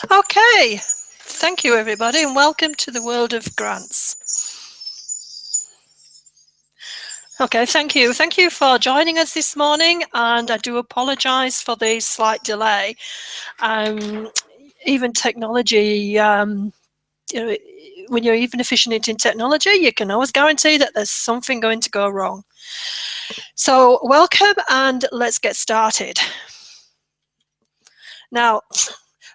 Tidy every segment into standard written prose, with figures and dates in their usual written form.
Okay, thank you everybody and welcome to the world of grants. Okay, thank you. Thank you for joining us this morning, and I do apologise for the slight delay. Um, Even technology, you know, when you're even efficient in technology, you can always guarantee that there's something going to go wrong. So welcome and let's get started. Now,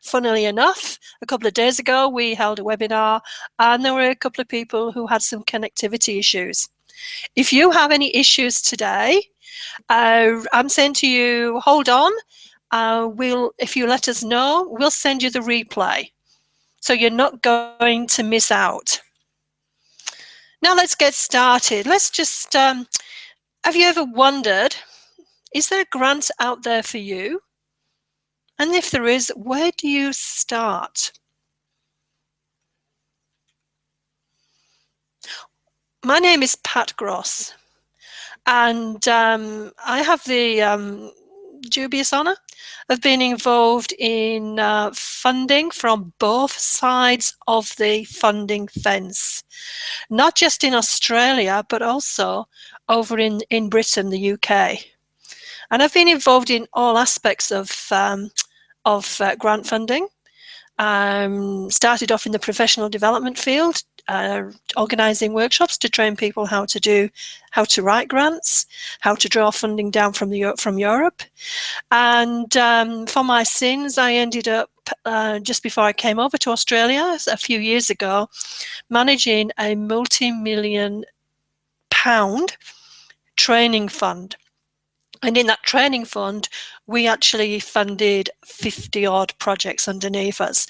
funnily enough, a couple of days ago we held a webinar and there were a couple of people who had some connectivity issues. If you have any issues today, I'm saying to you, hold on. If you let us know, we'll send you the replay. So you're not going to miss out. Now let's get started. Let's just, have you ever wondered, is there a grant out there for you? And if there is, where do you start? My name is Pat Gross, and I have the dubious honour of being involved in funding from both sides of the funding fence, not just in Australia, but also over in Britain, the UK. And I've been involved in all aspects of grant funding. Started off in the professional development field, organising workshops to train people how to write grants, how to draw funding down from Europe. And for my sins, I ended up, just before I came over to Australia a few years ago, managing a multi-million pound training fund. And in that training fund, we actually funded 50 odd projects underneath us.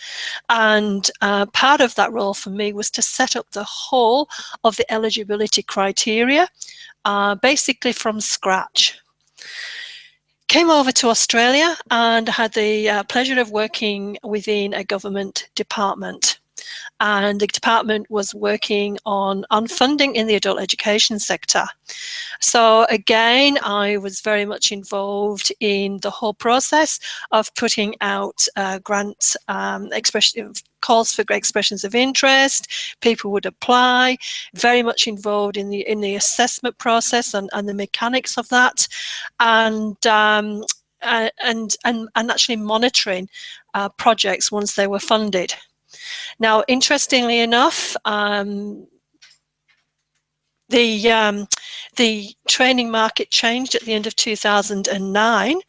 And part of that role for me was to set up the whole of the eligibility criteria, basically from scratch. Came over to Australia and had the pleasure of working within a government department. And the department was working on funding in the adult education sector. So again, I was very much involved in the whole process of putting out grant calls for expressions of interest. People would apply. Very much involved in the assessment process and the mechanics of that, and actually monitoring projects once they were funded. Now, interestingly enough, the training market changed at the end of 2009,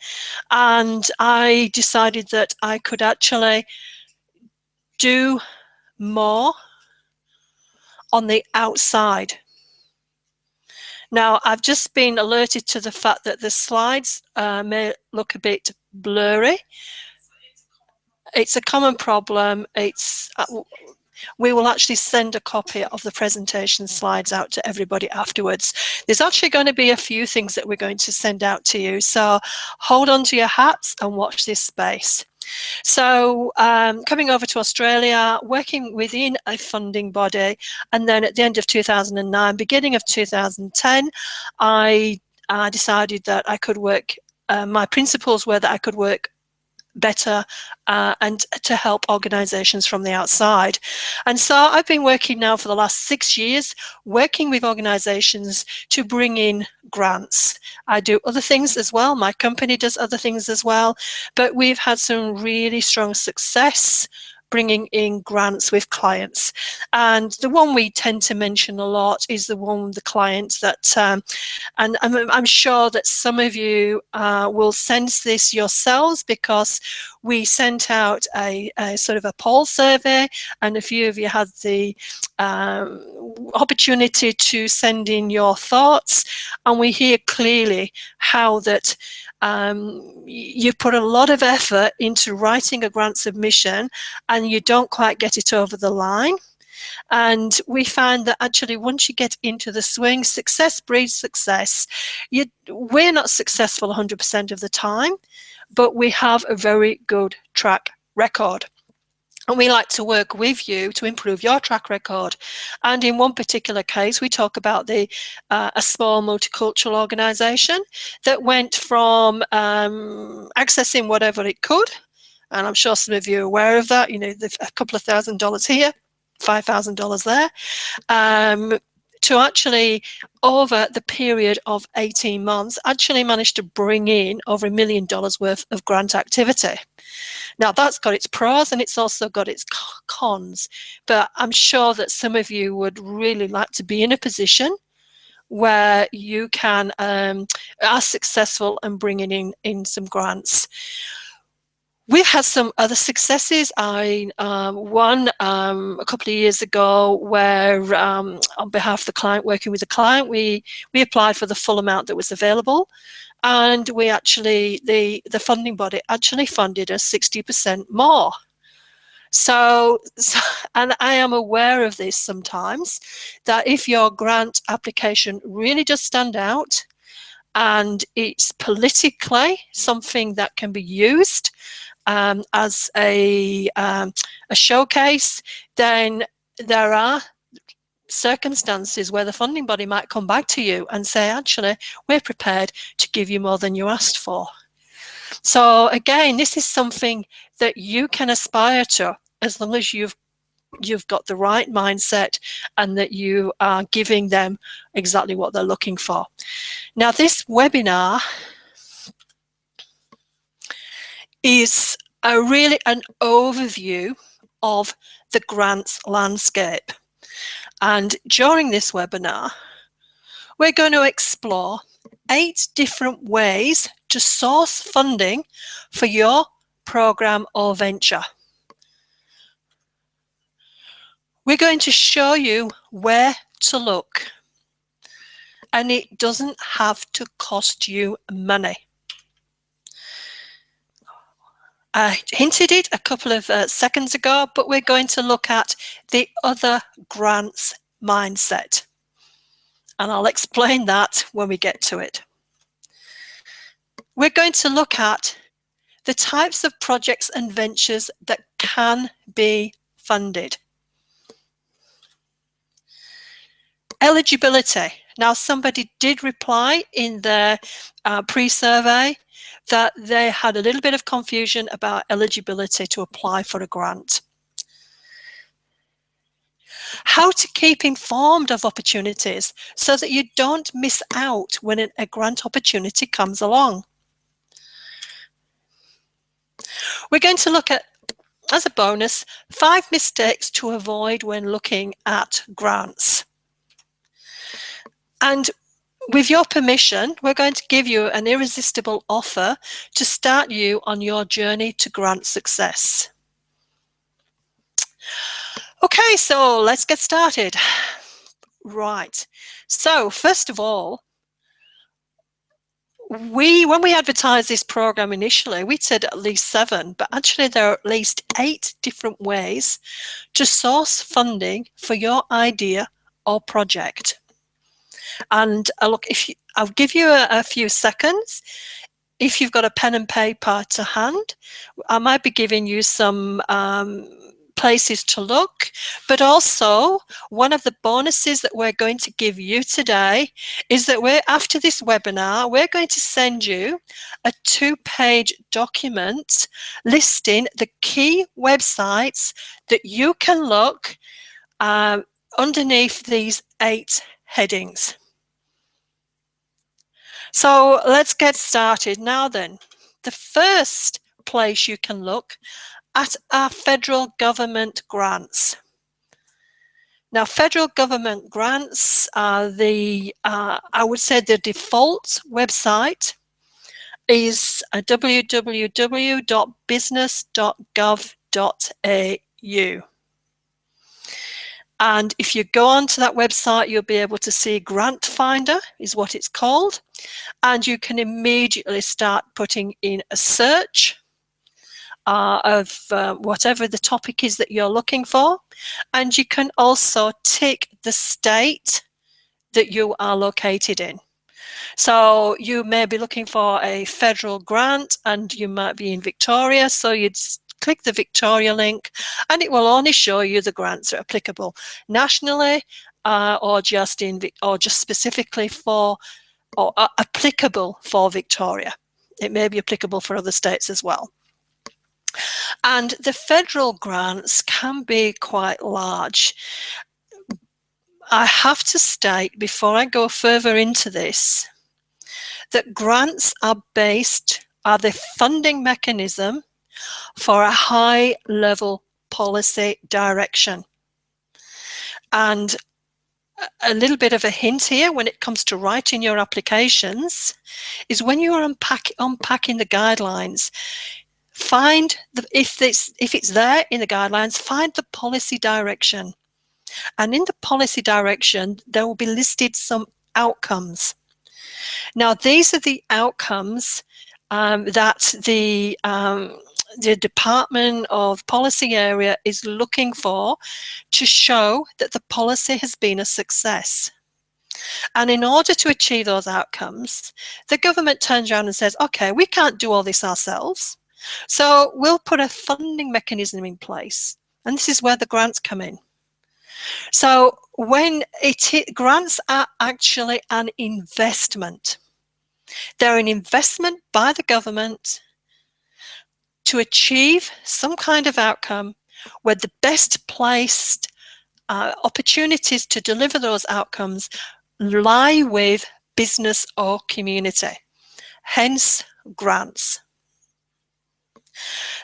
and I decided that I could actually do more on the outside. Now, I've just been alerted to the fact that the slides may look a bit blurry. It's a common problem. We will actually send a copy of the presentation slides out to everybody afterwards. There's actually going to be a few things that we're going to send out to you, so hold on to your hats and watch this space. So coming over to Australia, working within a funding body, and then at the end of 2009, beginning of 2010, I decided that I could work, my principles were that I could work better and to help organisations from the outside. And so I've been working now for the last 6 years, working with organisations to bring in grants. I do other things as well. My company does other things as well, but we've had some really strong success bringing in grants with clients. And the one we tend to mention a lot is the one with the clients that, and I'm sure that some of you will sense this yourselves, because we sent out a sort of a poll survey, and a few of you had the opportunity to send in your thoughts, and we hear clearly how that you put a lot of effort into writing a grant submission and you don't quite get it over the line. And we find that actually once you get into the swing, success breeds success. We're not successful 100% of the time, but we have a very good track record. And we like to work with you to improve your track record. And in one particular case, we talk about a small multicultural organisation that went from accessing whatever it could and I'm sure some of you are aware of that, you know, a couple of $1,000 here, $5,000 there, to actually, over the period of 18 months, actually managed to bring in over $1 million worth of grant activity. Now, that's got its pros and it's also got its cons, but I'm sure that some of you would really like to be in a position where you can are successful in bringing in some grants. We've had some other successes. I won a couple of years ago where on behalf of the client, working with the client, we applied for the full amount that was available, and we actually, the funding body actually funded us 60% more. So, and I am aware of this sometimes, that if your grant application really does stand out and it's politically something that can be used as a showcase, then there are circumstances where the funding body might come back to you and say, actually, we're prepared to give you more than you asked for. So again, this is something that you can aspire to, as long as you've got the right mindset and that you are giving them exactly what they're looking for. Now, this webinar is really an overview of the grants landscape. And during this webinar, we're going to explore 8 different ways to source funding for your program or venture. We're going to show you where to look, and it doesn't have to cost you money. I hinted it a couple of seconds ago, but we're going to look at the other grants mindset, and I'll explain that when we get to it. We're going to look at the types of projects and ventures that can be funded. Eligibility. Now, somebody did reply in their pre-survey that they had a little bit of confusion about eligibility to apply for a grant. How to keep informed of opportunities so that you don't miss out when a grant opportunity comes along. We're going to look at, as a bonus, 5 mistakes to avoid when looking at grants. And with your permission, we're going to give you an irresistible offer to start you on your journey to grant success. Okay, so let's get started. Right. So first of all, when we advertised this program initially, we said at least 7, but actually there are at least 8 different ways to source funding for your idea or project. And look, I'll give you a few seconds. If you've got a pen and paper to hand, I might be giving you some places to look, but also one of the bonuses that we're going to give you today is that after this webinar, we're going to send you a 2-page document listing the key websites that you can look underneath these 8 headings. So let's get started. Now then, the first place you can look at are federal government grants. Now, federal government grants are I would say the default website is www.business.gov.au. And if you go onto that website, you'll be able to see Grant Finder is what it's called. And you can immediately start putting in a search of whatever the topic is that you're looking for. And you can also tick the state that you are located in. So you may be looking for a federal grant and you might be in Victoria, so you'd click the Victoria link and it will only show you the grants that are applicable nationally or just specifically for or applicable for Victoria. It may be applicable for other states as well. And the federal grants can be quite large. I have to state before I go further into this that grants are the funding mechanism for a high level policy direction. And a little bit of a hint here when it comes to writing your applications is when you are unpacking the guidelines, find if it's there in the guidelines, find the policy direction. And in the policy direction, there will be listed some outcomes. Now, these are the outcomes that the Department of Policy area is looking for to show that the policy has been a success. And in order to achieve those outcomes, the government turns around and says, okay, we can't do all this ourselves, so we'll put a funding mechanism in place. And this is where the grants come in. So when grants are actually an investment. They're an investment by the government to achieve some kind of outcome where the best placed opportunities to deliver those outcomes lie with business or community, hence grants.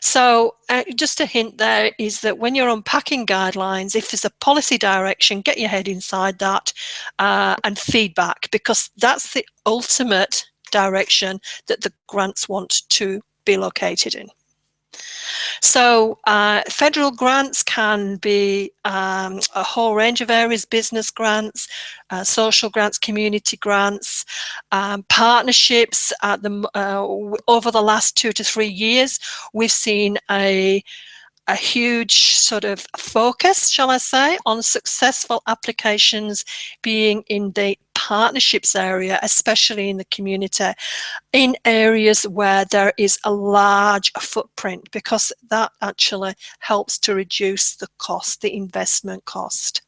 So just a hint there is that when you're unpacking guidelines, if there's a policy direction, get your head inside that and feedback, because that's the ultimate direction that the grants want to be located in. So federal grants can be a whole range of areas: business grants, social grants, community grants, partnerships. Over the last 2 to 3 years, we've seen a huge sort of focus, shall I say, on successful applications being in the partnerships area, especially in the community, in areas where there is a large footprint, because that actually helps to reduce the cost, the investment cost.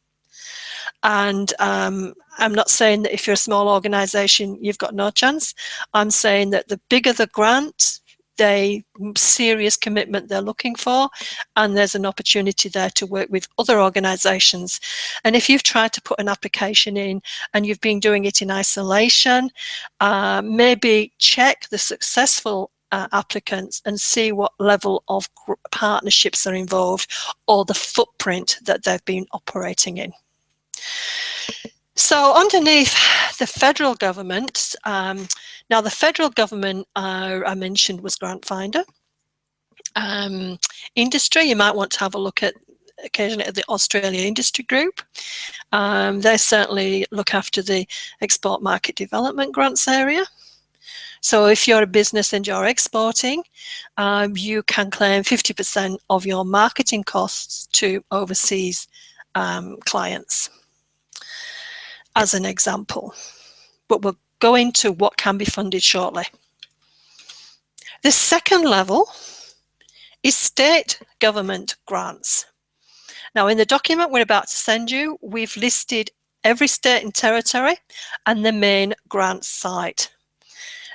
And I'm not saying that if you're a small organization, you've got no chance. I'm saying that the bigger the grant, the serious commitment they're looking for, and there's an opportunity there to work with other organizations. And if you've tried to put an application in and you've been doing it in isolation, maybe check the successful applicants and see what level of partnerships are involved, or the footprint that they've been operating in. So underneath the federal government, now the federal government I mentioned was Grant Finder. Industry, you might want to have a look at occasionally at the Australia Industry Group. They certainly look after the export market development grants area. So if you're a business and you're exporting, you can claim 50% of your marketing costs to overseas clients, as an example. But we'll go into what can be funded shortly. The second level is state government grants. Now, in the document we're about to send you, we've listed every state and territory and the main grant site.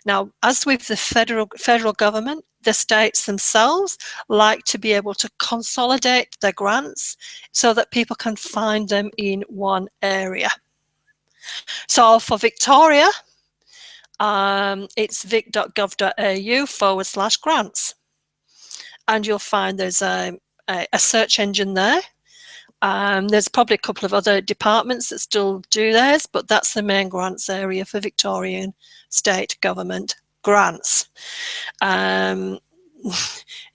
Now, as with the federal government, the states themselves like to be able to consolidate their grants so that people can find them in one area. So for Victoria, it's vic.gov.au/grants. And you'll find there's a search engine there. There's probably a couple of other departments that still do theirs, but that's the main grants area for Victorian state government grants.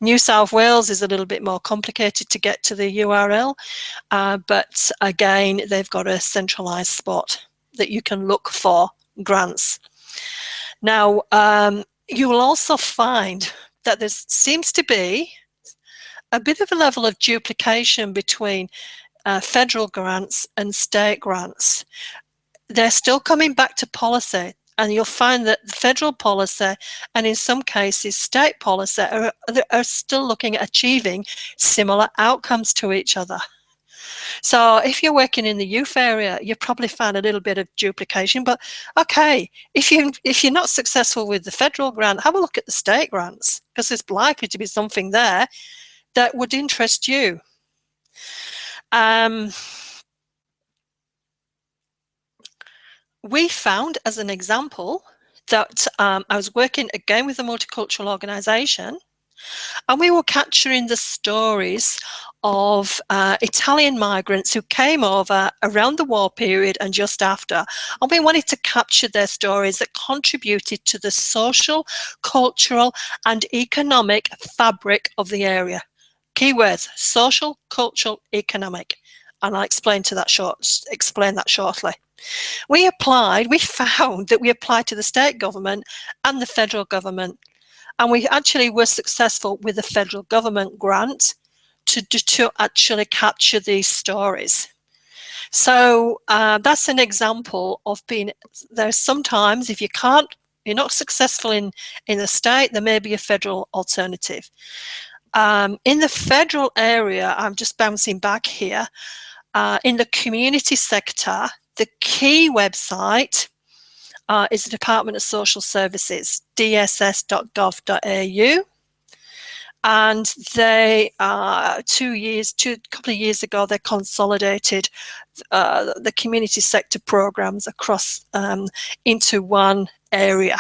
New South Wales is a little bit more complicated to get to the URL, but again, they've got a centralised spot that you can look for grants. Now, you will also find that there seems to be a bit of a level of duplication between federal grants and state grants. They're still coming back to policy, and you'll find that federal policy and in some cases state policy are still looking at achieving similar outcomes to each other. So if you're working in the youth area, you probably find a little bit of duplication, but okay, if you're not successful with the federal grant, have a look at the state grants, because there's likely to be something there that would interest you. We found, as an example, that I was working again with a multicultural organisation, and we were capturing the stories of Italian migrants who came over around the war period and just after. And we wanted to capture their stories that contributed to the social, cultural, and economic fabric of the area. Keywords: social, cultural, economic. And I'll explain that shortly. We found that we applied to the state government and the federal government, and we actually were successful with the federal government grant to actually capture these stories. So that's an example of there's sometimes, if you're not successful in the state, there may be a federal alternative. In the federal area, I'm just bouncing back here, in the community sector, the key website is the Department of Social Services, dss.gov.au. And they, a couple of years ago, they consolidated the community sector programs across into one area.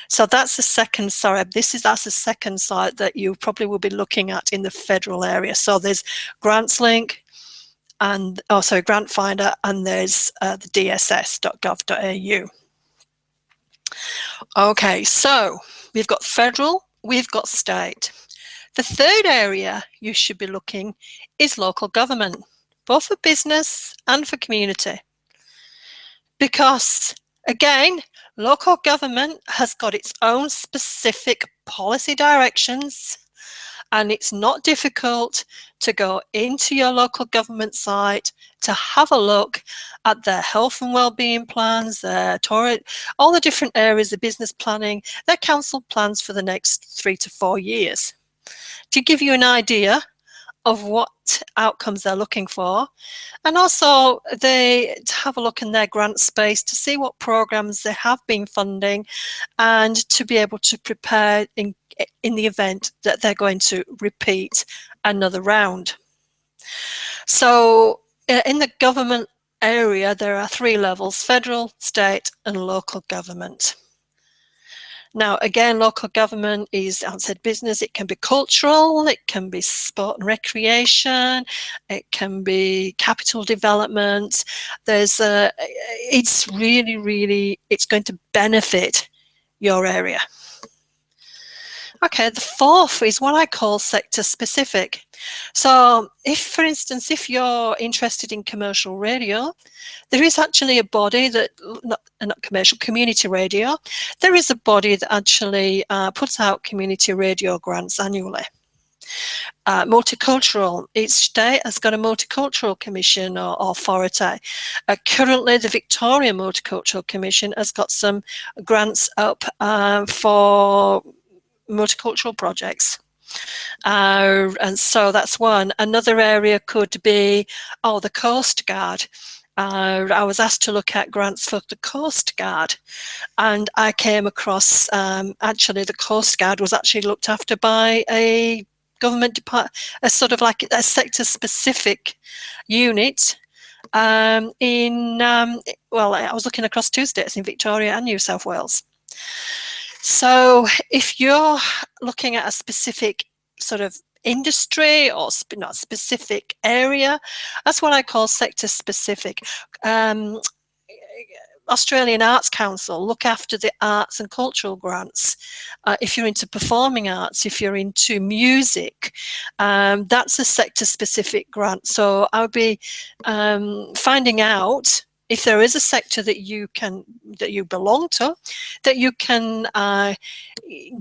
So that's the second, that's the second site that you probably will be looking at in the federal area. So there's GrantsLink, and Grant Finder, and there's the dss.gov.au. Okay, so we've got federal, we've got state. The third area you should be looking is local government, both for business and for community. Because, again, local government has got its own specific policy directions, and it's not difficult to go into your local government site to have a look at their health and wellbeing plans, all the different areas of business planning, their council plans for the next 3 to 4 years. To give you an idea of what outcomes they're looking for, and also to have a look in their grant space to see what programs they have been funding, and to be able to prepare in the event that they're going to repeat another round. So in the government area, there are 3 levels: federal, state, and local government. Now, again, local government is, as I said, business. It can be cultural, it can be sport and recreation, it can be capital development. It's really, it's going to benefit your area. Okay, the fourth is what I call sector specific. So for instance, if you're interested in commercial radio, there is actually a body that, not commercial, community radio. There is a body that actually puts out community radio grants annually. Multicultural, each state has got a multicultural commission or authority. Currently, the Victoria Multicultural Commission has got some grants up for multicultural projects. And so that's one. Another area could be, the Coast Guard. I was asked to look at grants for the Coast Guard, and I came across, actually the Coast Guard was actually looked after by a government department, a sort of like a sector-specific unit I was looking across 2 states, in Victoria and New South Wales. So if you're looking at a specific sort of industry or not specific area, that's what I call sector specific. Australian Arts Council look after the arts and cultural grants. If you're into performing arts, if you're into music, that's a sector specific grant. So I'll be finding out if there is a sector that you belong to, that you can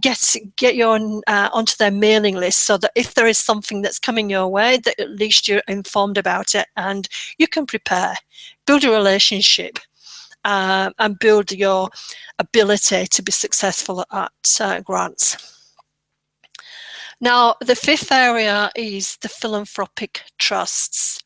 get you onto their mailing list, so that if there is something that's coming your way, that at least you're informed about it and you can prepare, build a relationship, and build your ability to be successful at grants. Now, the fifth area is the philanthropic trusts.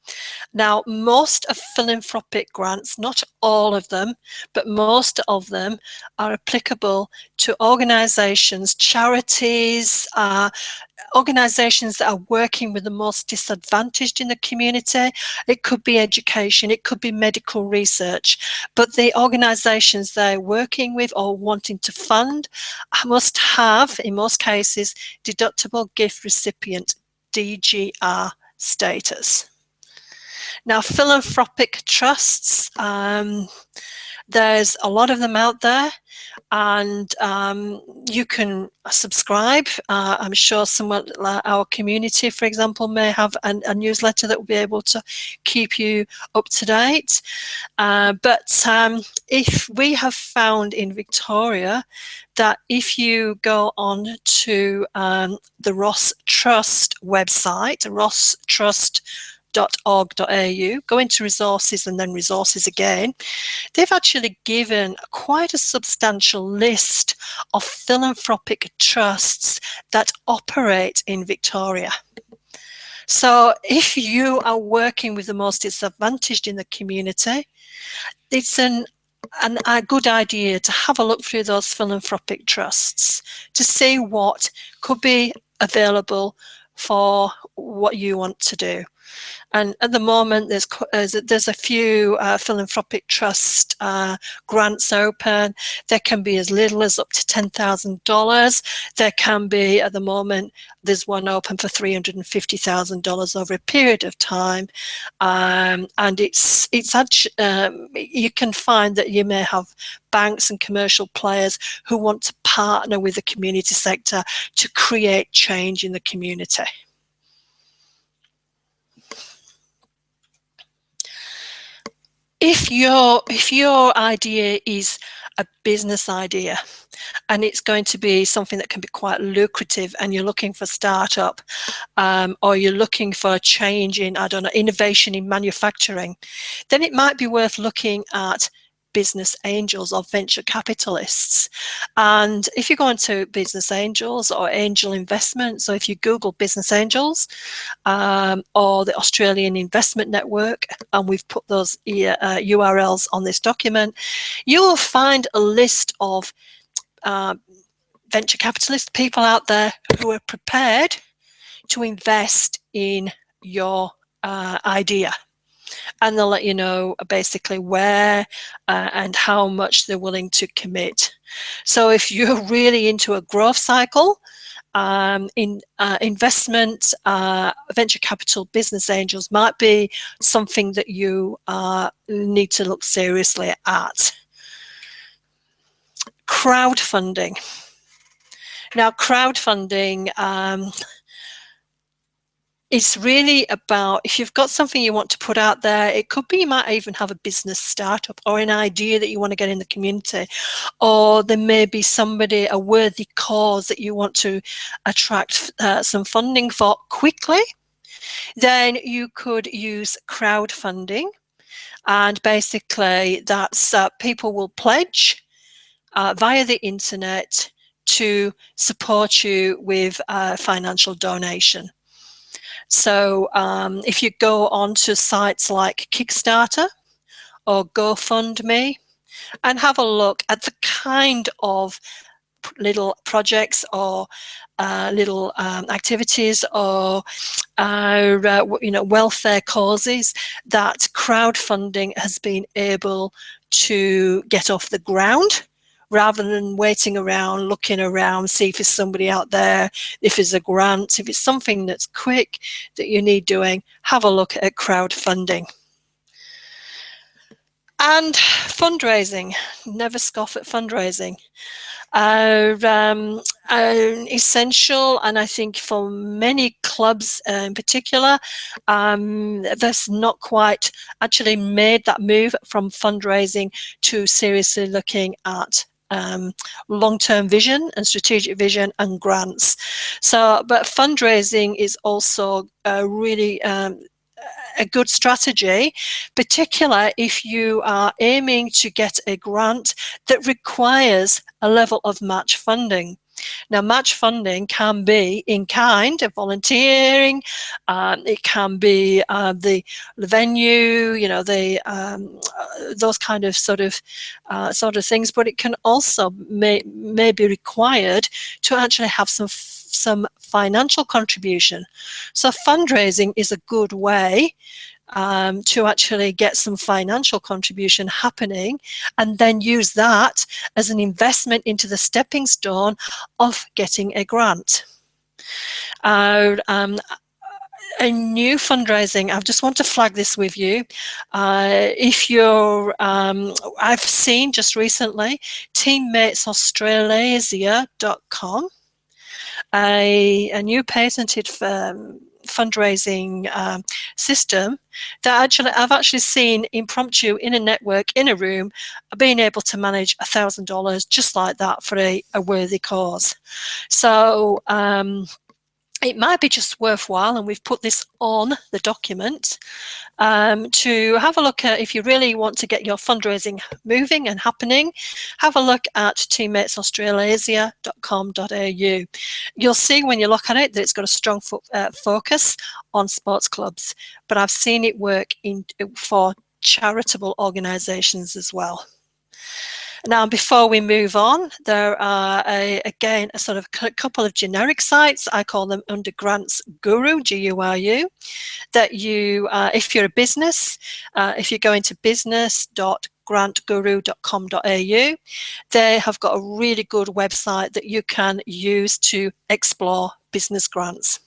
Now, most of philanthropic grants, not all of them, but most of them are applicable to organisations, charities, organisations that are working with the most disadvantaged in the community. It could be education, it could be medical research, but the organisations they're working with or wanting to fund must have, in most cases, deductible gift recipient DGR status. Now, philanthropic trusts, there's a lot of them out there, and you can subscribe. I'm sure someone like our community, for example, may have a newsletter that will be able to keep you up to date. But if we have found in Victoria that if you go on to the Ross Trust website, rosstrust.org.au, go into resources and then resources again, they've actually given quite a substantial list of philanthropic trusts that operate in Victoria. So if you are working with the most disadvantaged in the community, it's a good idea to have a look through those philanthropic trusts to see what could be available for what you want to do. And at the moment, there's a few philanthropic trust grants open. There can be as little as up to $10,000. There can be, at the moment, there's one open for $350,000 over a period of time. And it's you can find that you may have banks and commercial players who want to partner with the community sector to create change in the community. If your idea is a business idea and it's going to be something that can be quite lucrative, and you're looking for startup, or you're looking for a change in, I don't know, innovation in manufacturing, then it might be worth looking at business angels or venture capitalists. And if you go into business angels or angel investment, so if you Google business angels or the Australian Investment Network, and we've put those URLs on this document, you will find a list of venture capitalist people out there who are prepared to invest in your idea. And they'll let you know basically where and how much they're willing to commit. So if you're really into a growth cycle, investment, venture capital, business angels might be something that you need to look seriously at. Crowdfunding. Now, crowdfunding, it's really about, if you've got something you want to put out there, it could be you might even have a business startup or an idea that you want to get in the community, or there may be somebody, a worthy cause that you want to attract some funding for quickly. Then you could use crowdfunding, and basically that's people will pledge via the internet to support you with a financial donation. So if you go on to sites like Kickstarter or GoFundMe and have a look at the kind of little projects or little activities or welfare causes that crowdfunding has been able to get off the ground, rather than waiting around, looking around, see if there's somebody out there, if there's a grant, if it's something that's quick that you need doing, have a look at crowdfunding. And fundraising, never scoff at fundraising. Essential, and I think for many clubs in particular, that's not quite actually made that move from fundraising to seriously looking at long-term vision and strategic vision and grants. So, but fundraising is also really a good strategy, particularly if you are aiming to get a grant that requires a level of match funding. Now, match funding can be in kind of volunteering. It can be the venue, those kind of sort of things. But it can also may be required to actually have some financial contribution. So fundraising is a good way to actually get some financial contribution happening, and then use that as an investment into the stepping stone of getting a grant. A new fundraising, I just want to flag this with you. If you're, I've seen just recently, teammatesaustralasia.com, a new patented fundraising system that I've actually seen impromptu in a network, in a room, being able to manage $1,000 just like that for a worthy cause. So it might be just worthwhile, and we've put this on the document, to have a look at, if you really want to get your fundraising moving and happening, have a look at teammatesaustralasia.com.au. You'll see when you look at it that it's got a strong focus on sports clubs, but I've seen it work for charitable organisations as well. Now, before we move on, there are, again, a sort of couple of generic sites. I call them under Grants Guru, G-U-R-U, that you, if you're a business, if you go into business.grantguru.com.au, they have got a really good website that you can use to explore business grants.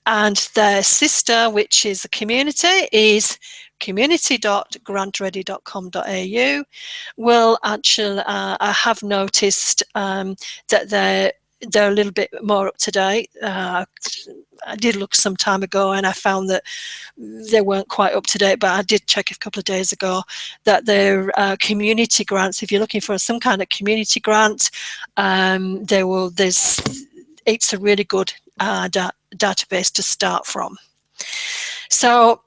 And their sister, which is a community, is community.grantready.com.au. will actually, I have noticed that they're a little bit more up to date. I did look some time ago and I found that they weren't quite up to date, but I did check a couple of days ago that their community grants, if you're looking for some kind of community grant, it's a really good database to start from. So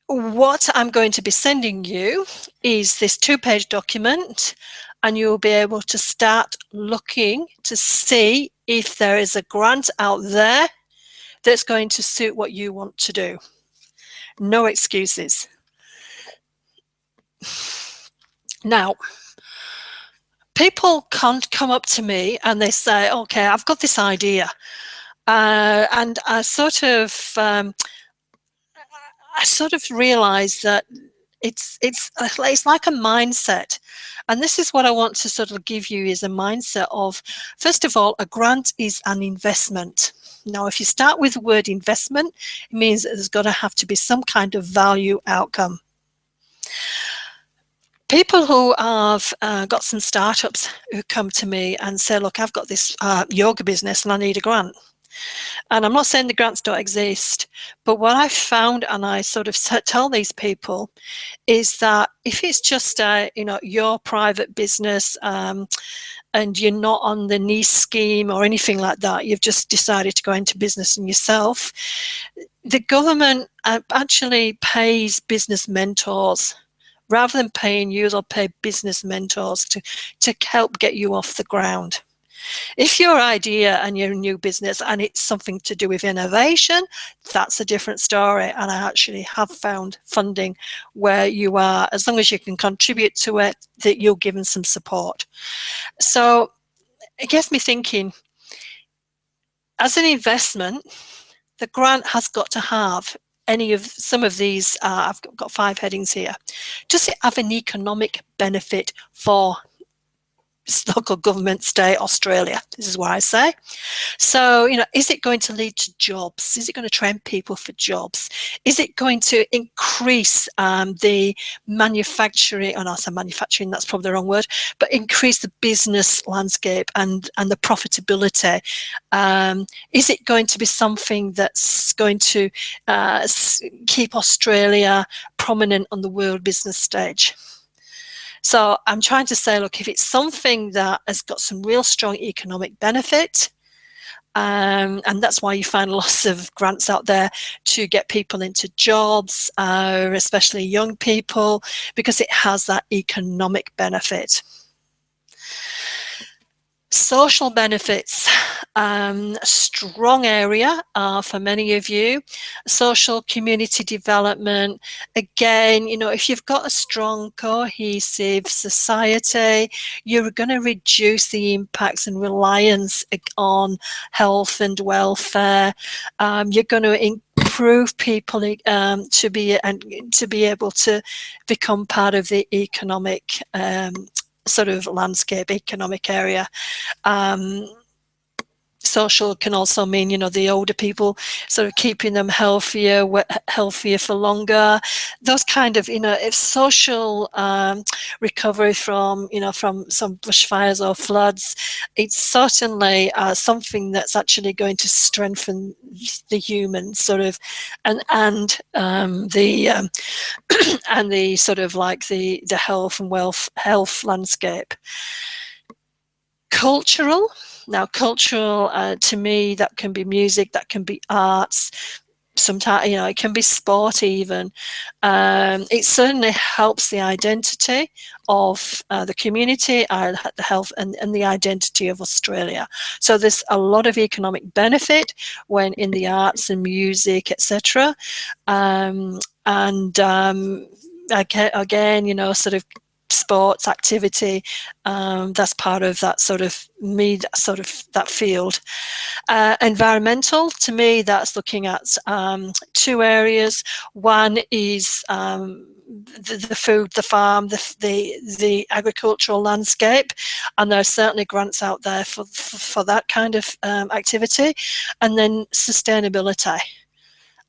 what I'm going to be sending you is this 2-page document, and you'll be able to start looking to see if there is a grant out there that's going to suit what you want to do. No excuses. Now, people can't come up to me and they say, okay, I've got this idea. And I sort of realize that it's like a mindset. And this is what I want to sort of give you, is a mindset of, first of all, a grant is an investment. Now, if you start with the word investment, it means that there's got to have to be some kind of value outcome. People who have got some startups who come to me and say, look, I've got this yoga business and I need a grant. And I'm not saying the grants don't exist, but what I've found, and I sort of tell these people, is that if it's just your private business and you're not on the NICE scheme or anything like that, you've just decided to go into business in yourself, the government actually pays business mentors. Rather than paying you, they'll pay business mentors to help get you off the ground. If your idea and your new business and it's something to do with innovation, that's a different story. And I actually have found funding where you are, as long as you can contribute to it, that you're given some support. So it gets me thinking, as an investment, the grant has got to have some of these, I've got 5 headings here. Does it have an economic benefit for local government, state, Australia? This is what I say. So, is it going to lead to jobs? Is it going to train people for jobs? Is it going to increase the manufacturing, oh no, I say manufacturing, that's probably the wrong word, but increase the business landscape and the profitability? Is it going to be something that's going to keep Australia prominent on the world business stage? So I'm trying to say, look, if it's something that has got some real strong economic benefit, and that's why you find lots of grants out there to get people into jobs, especially young people, because it has that economic benefit. Social benefits, a strong area for many of you. Social community development. Again, you know, if you've got a strong, cohesive society, you're going to reduce the impacts and reliance on health and welfare. You're going to improve people to be able to become part of the economic sort of landscape, economic area. Social can also mean, you know, the older people, sort of keeping them healthier for longer. Those kind of, you know, if social recovery from, you know, from some bushfires or floods, it's certainly something that's actually going to strengthen the human sort of, and the and the sort of like the health and health landscape. Cultural. Now, cultural, to me, that can be music, that can be arts, sometimes, you know, it can be sport even. It certainly helps the identity of the community, the health and the identity of Australia. So there's a lot of economic benefit when in the arts and music, etc. Again, you know, sort of sports activity, that's part of that sort of that field. Environmental, to me, that's looking at two areas. One is the food, the farm, the agricultural landscape, and there's certainly grants out there for that kind of activity. And then sustainability.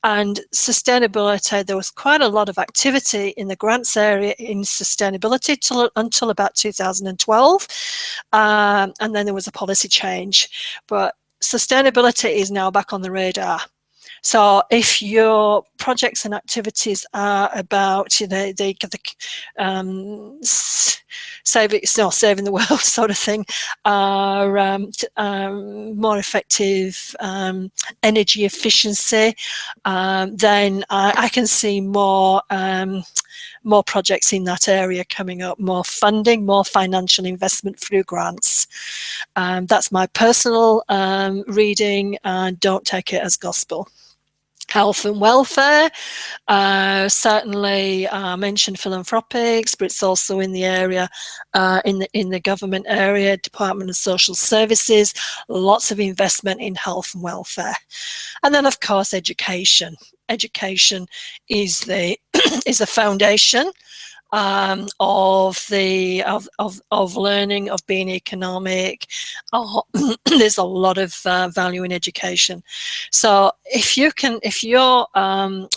And sustainability, there was quite a lot of activity in the grants area in sustainability until about 2012. And then there was a policy change. But sustainability is now back on the radar. So if your projects and activities are about, you know, saving the world sort of thing, are more effective energy efficiency, then I can see more projects in that area coming up, more funding, more financial investment through grants. That's my personal reading, and don't take it as gospel. Health and welfare, certainly mentioned philanthropics, but it's also in the area, in the government area, Department of Social Services, lots of investment in health and welfare. And then, of course, education. Education is the is the foundation of learning, of being economic. There's a lot of value in education. So if your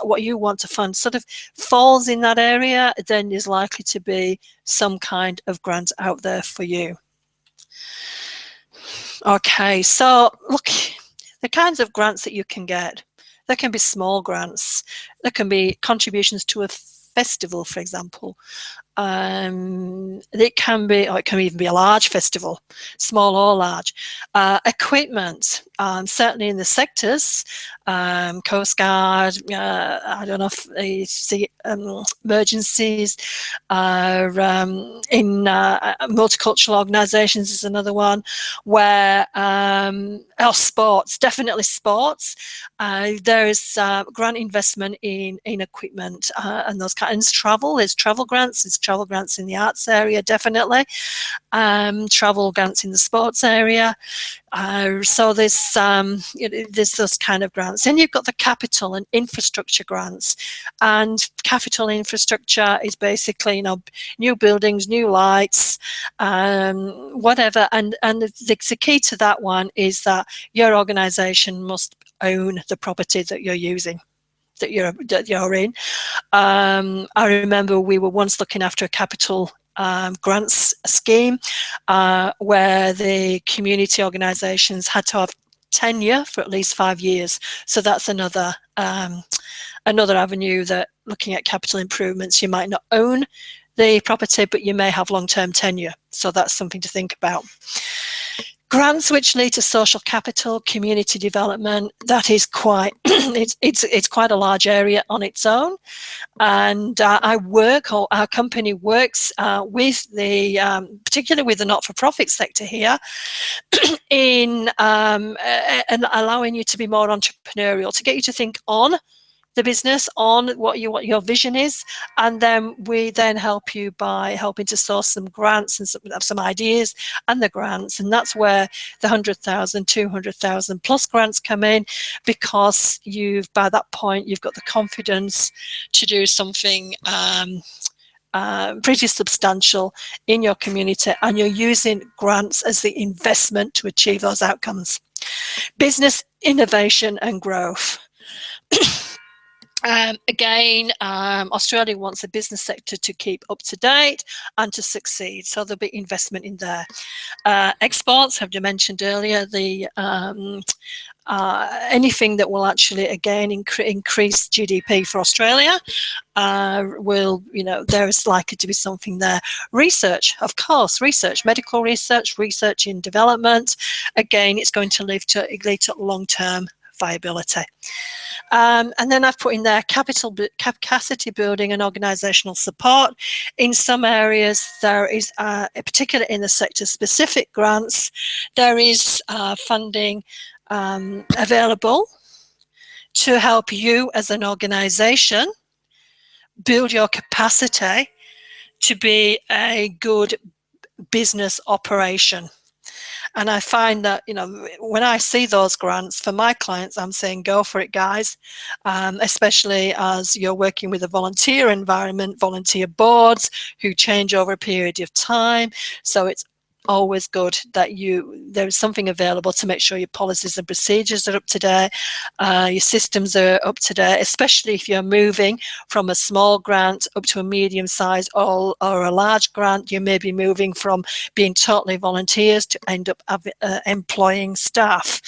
what you want to fund sort of falls in that area, then there's likely to be some kind of grant out there for you. Okay, so look, the kinds of grants that you can get. There can be small grants. There can be contributions to a festival, for example. It can be, or it can even be a large festival, small or large. Equipment, certainly in the sectors, Coast Guard, I don't know if the emergencies, in multicultural organisations is another one, where, sports, definitely sports. There is grant investment in equipment and those kinds. Travel, there's travel grants, there's travel grants in the arts area, definitely. Travel grants in the sports area. So there's those kind of grants. Then you've got the capital and infrastructure grants, and capital infrastructure is basically, you know, new buildings, new lights, whatever. And the key to that one is that your organisation must own the property that you're using, that you're in. I remember we were once looking after a capital grants scheme where the community organisations had to have tenure for at least 5 years. So that's another avenue, that looking at capital improvements, you might not own the property, but you may have long-term tenure. So that's something to think about. Grants which lead to social capital, community development, that is quite, it's quite a large area on its own. And our company works with the, particularly with the not-for-profit sector here, in allowing you to be more entrepreneurial, to get you to think on the business, on what your vision is, and then we then help you by helping to source some grants and some ideas and the grants, and that's where the 100,000, 200,000 plus grants come in, because by that point you've got the confidence to do something pretty substantial in your community, and you're using grants as the investment to achieve those outcomes. Business innovation and growth. Again, Australia wants the business sector to keep up to date and to succeed, so there'll be investment in there. Exports, have you mentioned earlier, the anything that will actually again increase GDP for Australia will, there's likely to be something there. Research, of course, medical research, research in development. Again, it's going to lead to long-term viability. And then I've put in there capacity building and organisational support. In some areas, there is, particularly in the sector-specific grants, there is funding available to help you as an organisation build your capacity to be a good business operation. And I find that, when I see those grants for my clients, I'm saying, go for it, guys, especially as you're working with a volunteer environment, volunteer boards who change over a period of time. So it's always good that there's something available to make sure your policies and procedures are up to date, your systems are up to date, especially if you're moving from a small grant up to a medium size or a large grant. You may be moving from being totally volunteers to end up employing staff.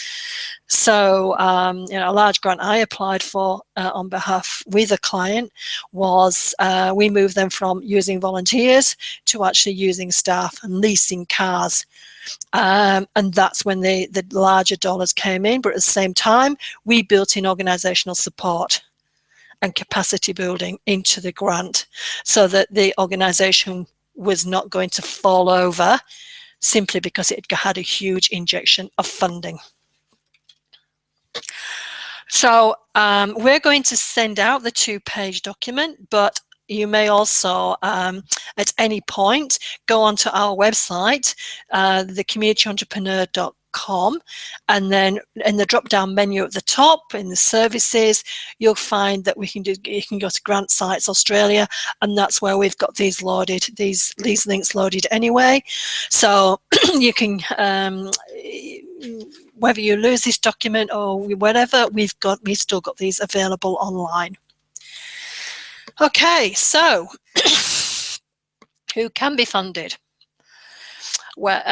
So, a large grant I applied for on behalf with a client was we moved them from using volunteers to actually using staff and leasing cars. And that's when the larger dollars came in. But at the same time, we built in organisational support and capacity building into the grant so that the organisation was not going to fall over simply because it had a huge injection of funding. So we're going to send out the 2-page document, but you may also, at any point, go onto our website, thecommunityentrepreneur.com, and then in the drop-down menu at the top, in the services, you'll find that you can go to Grant Sites Australia, and that's where we've got these loaded, these links loaded anyway. So you can, whether you lose this document or whatever, we've still got these available online. Okay, so who can be funded? Well,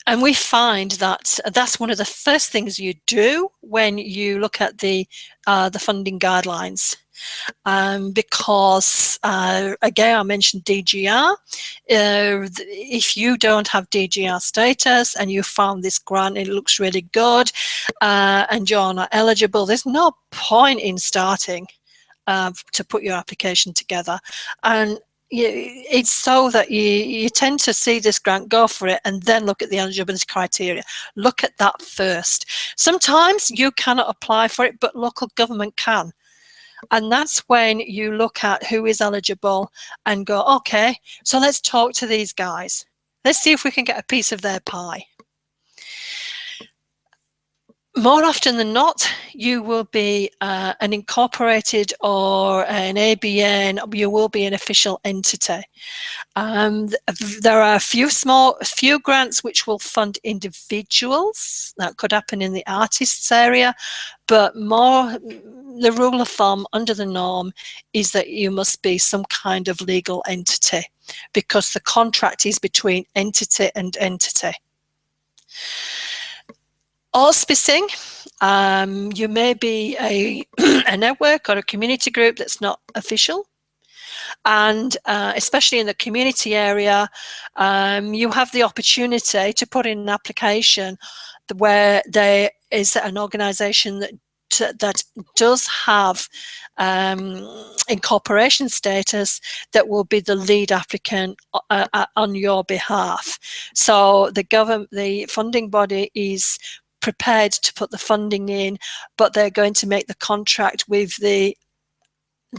and we find that that's one of the first things you do when you look at the funding guidelines. Because again, I mentioned DGR. If you don't have DGR status and you found this grant, it looks really good, and you're not eligible, there's no point in starting to put your application together. And it's so that you tend to see this grant, go for it, and then look at the eligibility criteria. Look at that first. Sometimes you cannot apply for it, but local government can. And that's when you look at who is eligible and go, okay, so let's talk to these guys. Let's see if we can get a piece of their pie. More often than not, you will be an incorporated or an ABN, you will be an official entity. There are a few grants which will fund individuals. That could happen in the artists area, but the rule of thumb under the norm is that you must be some kind of legal entity, because the contract is between entity and entity. Auspicing, you may be a network or a community group that's not official. And especially in the community area, you have the opportunity to put in an application where there is an organisation that does have incorporation status that will be the lead applicant on your behalf. So the funding body is prepared to put the funding in, but they're going to make the contract with the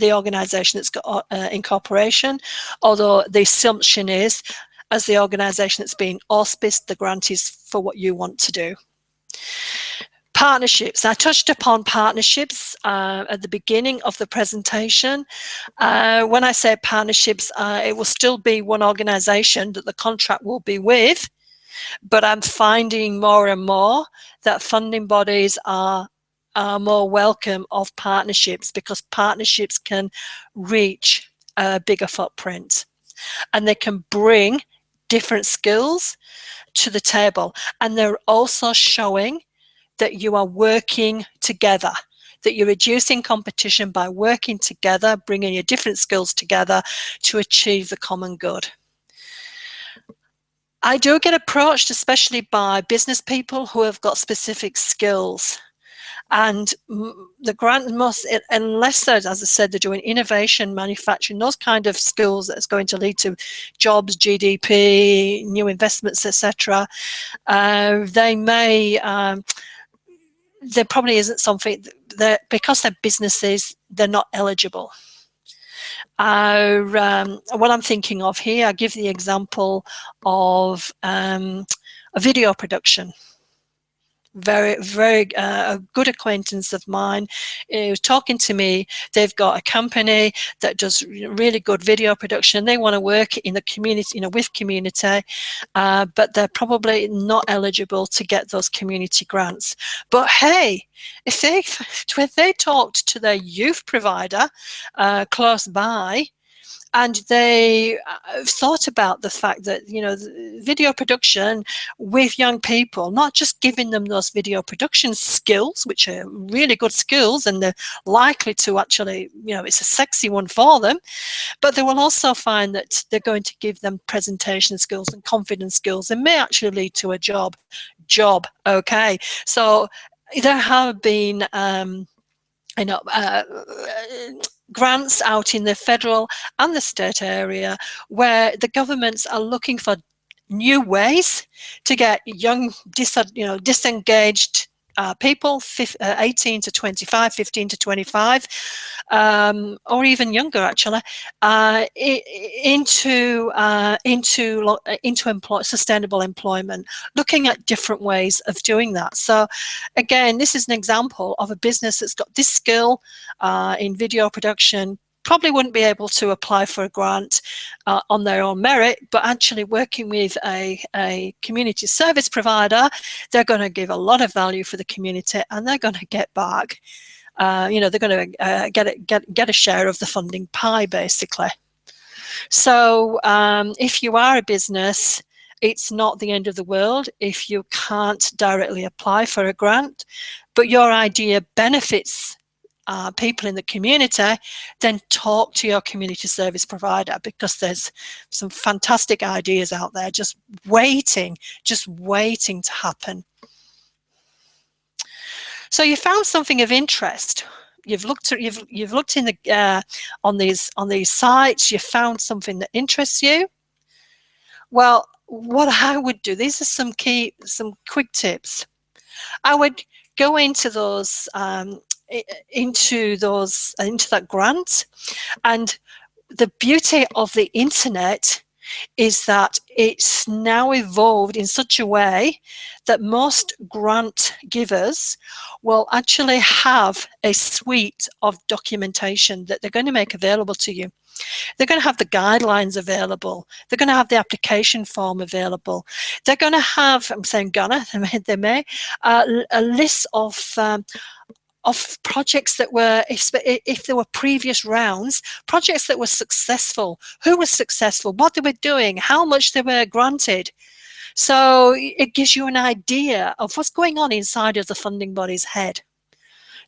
organisation that's got incorporation, although the assumption is, as the organisation that's being auspiced, the grant is for what you want to do. Partnerships. I touched upon partnerships at the beginning of the presentation. When I say partnerships, it will still be one organisation that the contract will be with, but I'm finding more and more that funding bodies are more welcome of partnerships, because partnerships can reach a bigger footprint and they can bring different skills to the table, and they're also showing that you are working together, that you're reducing competition by working together, bringing your different skills together to achieve the common good. I do get approached, especially by business people who have got specific skills. And the grant must, unless they're, as I said, they're doing innovation, manufacturing, those kind of skills that's going to lead to jobs, GDP, new investments, etc. They may, there probably isn't something that, because they're businesses, they're not eligible. What I'm thinking of here, I give the example of a video production. Very a good acquaintance of mine was talking to me. They've got a company that does really good video production. They want to work in the community, with community, but they're probably not eligible to get those community grants. But hey, if they talked to their youth provider close by, and they thought about the fact that, video production with young people, not just giving them those video production skills, which are really good skills, and they're likely to actually, it's a sexy one for them, but they will also find that they're going to give them presentation skills and confidence skills and may actually lead to a job. Okay. So there have been, grants out in the federal and the state area where the governments are looking for new ways to get young, disengaged people, 18 to 25, 15 to 25, or even younger actually, into sustainable employment, looking at different ways of doing that. So again, this is an example of a business that's got this skill in video production, probably wouldn't be able to apply for a grant on their own merit, but actually working with a community service provider, they're going to give a lot of value for the community, and they're going to get back. They're going to get a share of the funding pie, basically. So if you are a business, it's not the end of the world if you can't directly apply for a grant, but your idea benefits people in the community, then talk to your community service provider, because there's some fantastic ideas out there just waiting to happen. So you found something of interest. You've looked in the on these sites. You found something that interests you. Well, what I would do, these are some quick tips. I would go into those into that grant, and the beauty of the internet is that it's now evolved in such a way that most grant givers will actually have a suite of documentation that they're going to make available to you. They're going to have the guidelines available. They're going to have the application form available. They're going to have, I'm saying gonna, they may, a list of projects that were, if there were previous rounds, projects that were successful, who was successful, what they were doing, how much they were granted. So it gives you an idea of what's going on inside of the funding body's head.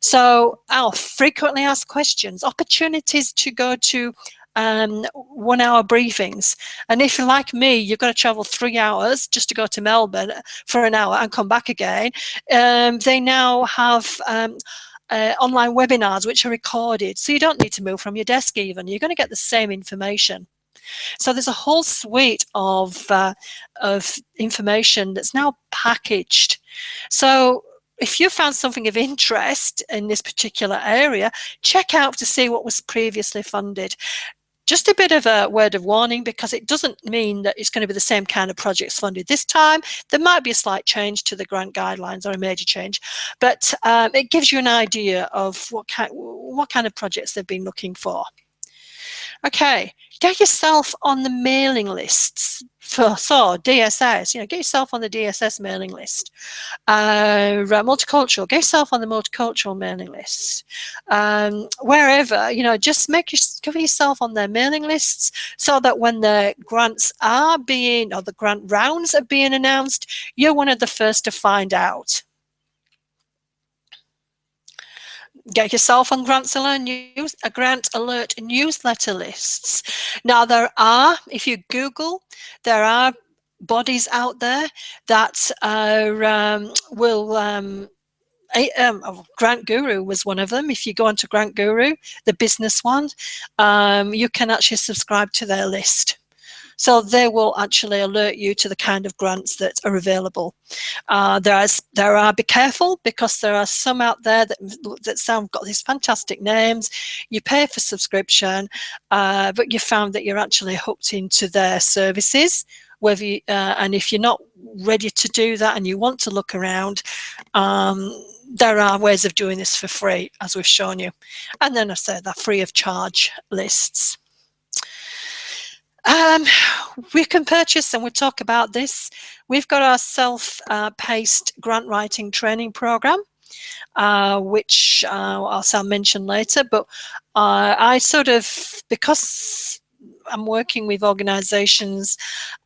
So our frequently asked questions, opportunities to go to 1 hour briefings. And if you're like me, you've got to travel 3 hours just to go to Melbourne for an hour and come back again. They now have online webinars which are recorded, so you don't need to move from your desk even. You're going to get the same information. So there's a whole suite of information that's now packaged. So if you found something of interest in this particular area, check out to see what was previously funded. Just a bit of a word of warning, because it doesn't mean that it's going to be the same kind of projects funded this time. There might be a slight change to the grant guidelines, or a major change, but it gives you an idea of what kind of projects they've been looking for. Okay, get yourself on the mailing lists for DSS. Get yourself on the DSS mailing list. Multicultural, get yourself on the multicultural mailing list. Wherever, just give yourself on their mailing lists, so that when the grants are being, or the grant rounds are being announced, you're one of the first to find out. Get yourself on Grant Alert newsletter lists. Now if you Google, there are bodies out there that will Grant Guru was one of them. If you go onto Grant Guru, the business one, you can actually subscribe to their list. So they will actually alert you to the kind of grants that are available. Be careful, because there are some out there that got these fantastic names. You pay for subscription, but you found that you're actually hooked into their services. And if you're not ready to do that and you want to look around, there are ways of doing this for free, as we've shown you. And then I said they're free of charge lists. We can purchase, and we'll talk about this. We've got our self-paced grant writing training program, which I'll mention later. But because I'm working with organizations,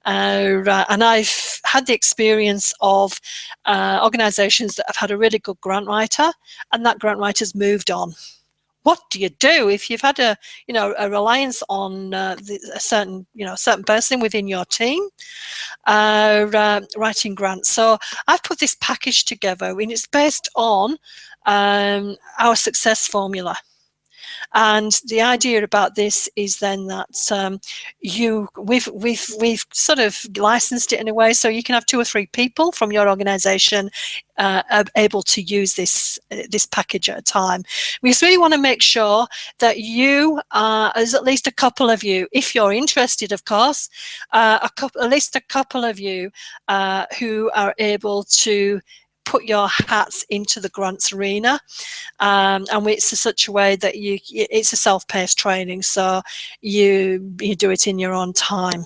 and I've had the experience of organizations that have had a really good grant writer, and that grant writer's moved on. What do you do if you've had a reliance on a certain person within your team writing grants? So I've put this package together, and it's based on our success formula. And the idea about this is then that we've sort of licensed it in a way so you can have 2 or 3 people from your organization able to use this package at a time. We just really want to make sure that there's at least a couple of you, if you're interested, of course, at least a couple of you who are able to put your hats into the grants arena, and it's such a way that it's a self-paced training, so you do it in your own time.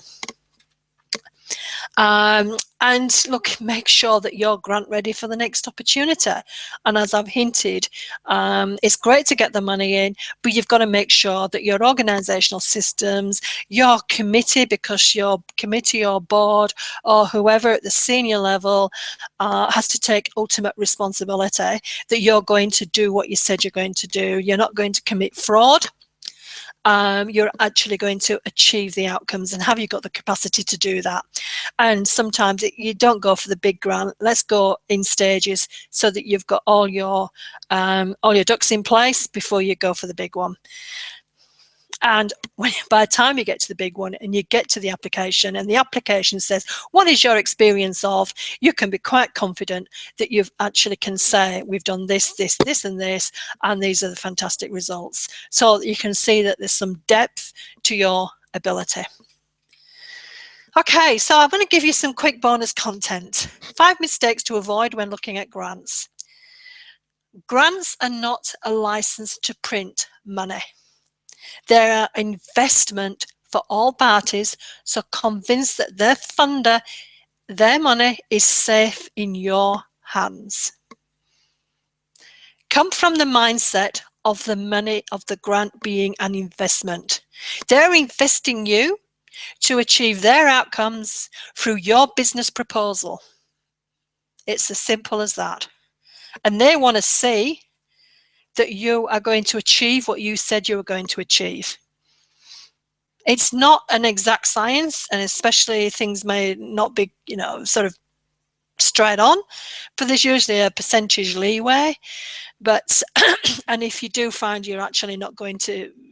And look, make sure that you're grant ready for the next opportunity. And as I've hinted, it's great to get the money in, but you've got to make sure that your organizational systems, your committee, because your committee or board or whoever at the senior level has to take ultimate responsibility that you're going to do what you said you're going to do. You're not going to commit fraud. You're actually going to achieve the outcomes, and have you got the capacity to do that? And sometimes you don't go for the big grant. Let's go in stages so that you've got all your ducks in place before you go for the big one. And by the time you get to the big one and you get to the application, and the application says, what is your experience of, you can be quite confident that you actually can say, we've done this, this, this, and this, and these are the fantastic results. So you can see that there's some depth to your ability. Okay, so I'm going to give you some quick bonus content. 5 mistakes to avoid when looking at grants. Grants are not a license to print money. They're an investment for all parties, so convince that their funder, their money is safe in your hands. Come from the mindset of the money of the grant being an investment. They're investing you to achieve their outcomes through your business proposal. It's as simple as that. And they want to see that you are going to achieve what you said you were going to achieve. It's not an exact science, and especially things may not be, sort of straight on, but there's usually a percentage leeway. But and if you do find you're actually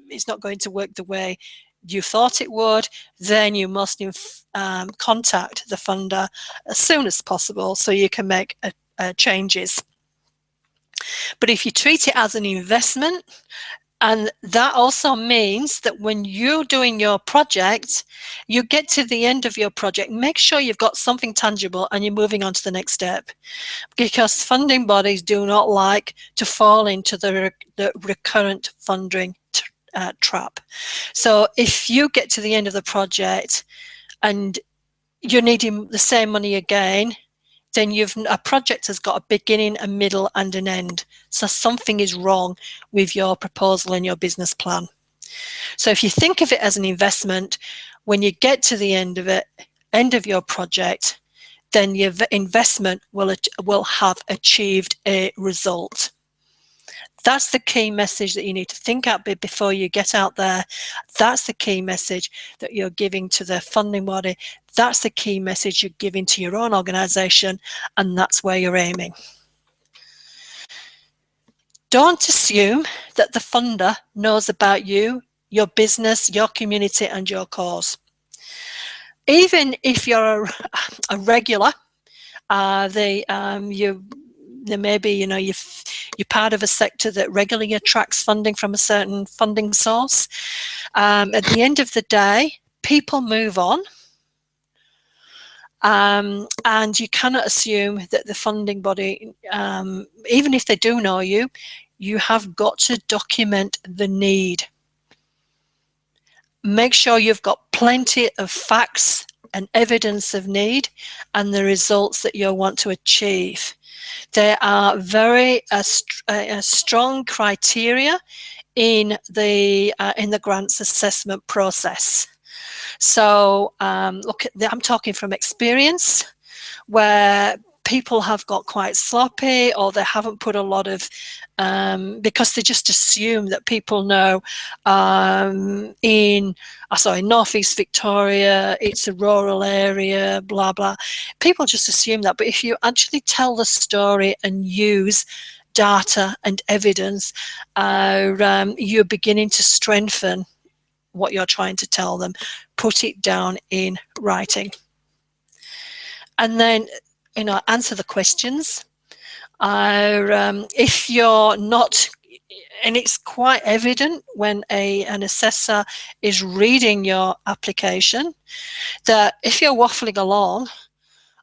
it's not going to work the way you thought it would, then you must contact the funder as soon as possible so you can make changes. But if you treat it as an investment, and that also means that when you're doing your project, you get to the end of your project, make sure you've got something tangible and you're moving on to the next step. Because funding bodies do not like to fall into the recurrent funding trap. So if you get to the end of the project and you're needing the same money again, then a project has got a beginning, a middle, and an end. So something is wrong with your proposal and your business plan. So if you think of it as an investment, when you get to the end of your project, then your investment will have achieved a result. That's the key message that you need to think out before you get out there. That's the key message that you're giving to the funding body. That's the key message you're giving to your own organization, and that's where you're aiming. Don't assume that the funder knows about you, your business, your community, and your cause. Even if you're a regular, there may be, you're part of a sector that regularly attracts funding from a certain funding source. At the end of the day, people move on. And you cannot assume that the funding body, even if they do know you, you have got to document the need. Make sure you've got plenty of facts and evidence of need and the results that you want to achieve. There are very strong criteria in the grants assessment process. So look, I'm talking from experience, where people have got quite sloppy, or they haven't put a lot of, because they just assume that people know in Northeast Victoria, it's a rural area, blah, blah. People just assume that. But if you actually tell the story and use data and evidence, you're beginning to strengthen what you're trying to tell them. Put it down in writing. And then, answer the questions. If you're not, and it's quite evident when an assessor is reading your application, that if you're waffling along,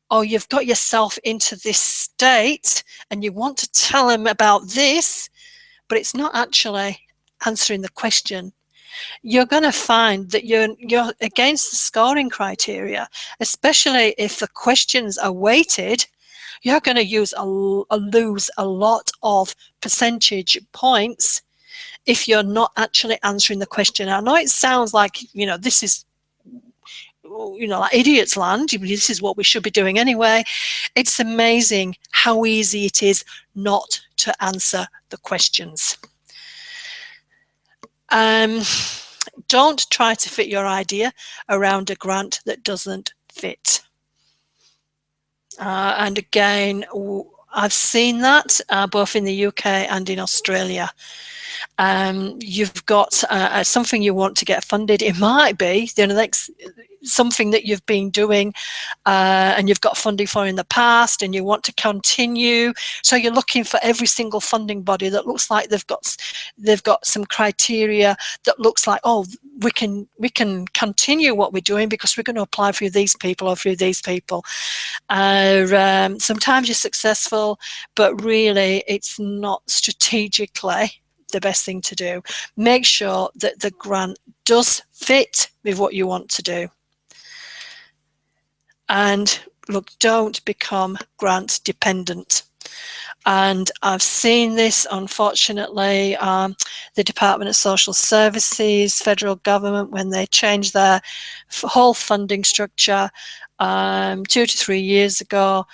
or you've got yourself into this state and you want to tell them about this, but it's not actually answering the question, you're going to find that you're against the scoring criteria, especially if the questions are weighted. You're going to lose a lot of percentage points if you're not actually answering the question. I know it sounds like, this is, like idiot's land. This is what we should be doing anyway. It's amazing how easy it is not to answer the questions. Don't try to fit your idea around a grant that doesn't fit. And again, I've seen that both in the UK and in Australia. You've got something you want to get funded. It might be something that you've been doing and you've got funding for in the past and you want to continue. So you're looking for every single funding body that looks like they've got some criteria that looks like, oh, we can continue what we're doing because we're going to apply through these people or through these people. Sometimes you're successful, but really it's not strategically the best thing to do. Make sure that the grant does fit with what you want to do. And look, don't become grant dependent. And I've seen this, unfortunately, the Department of Social Services, federal government, when they changed their whole funding structure 2 to 3 years ago,